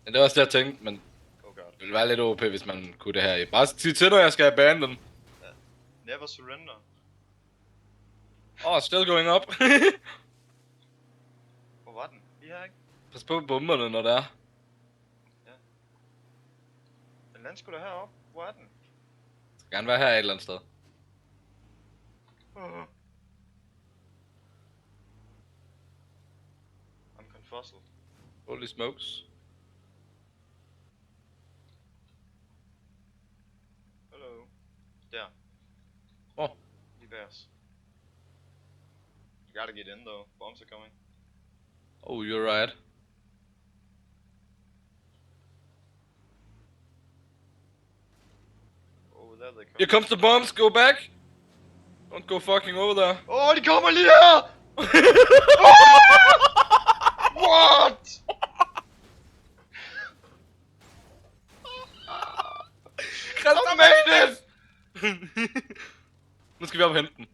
Men det var også det, jeg tænkte, men Oh god. det ville være lidt OP, hvis man kunne det her. Bare sig til, når jeg skal abandon. Never surrender. Still going up. Hvor var den? Lige her, ikke? Pas på bomberne, når det er. Den landte sgu da heroppe. Hvor er den? Det skal gerne være her et eller andet sted. I'm confuzzled. Holy smokes. Hello. Der. Oh. Lige bag os. You gotta get in though. Bombs are coming. Oh, you're right. Oh, there they come. Here comes the bombs, go back! Don't go fucking over there. Oh, de kommer lige her! What? I made this! Nu skal vi op og hente den.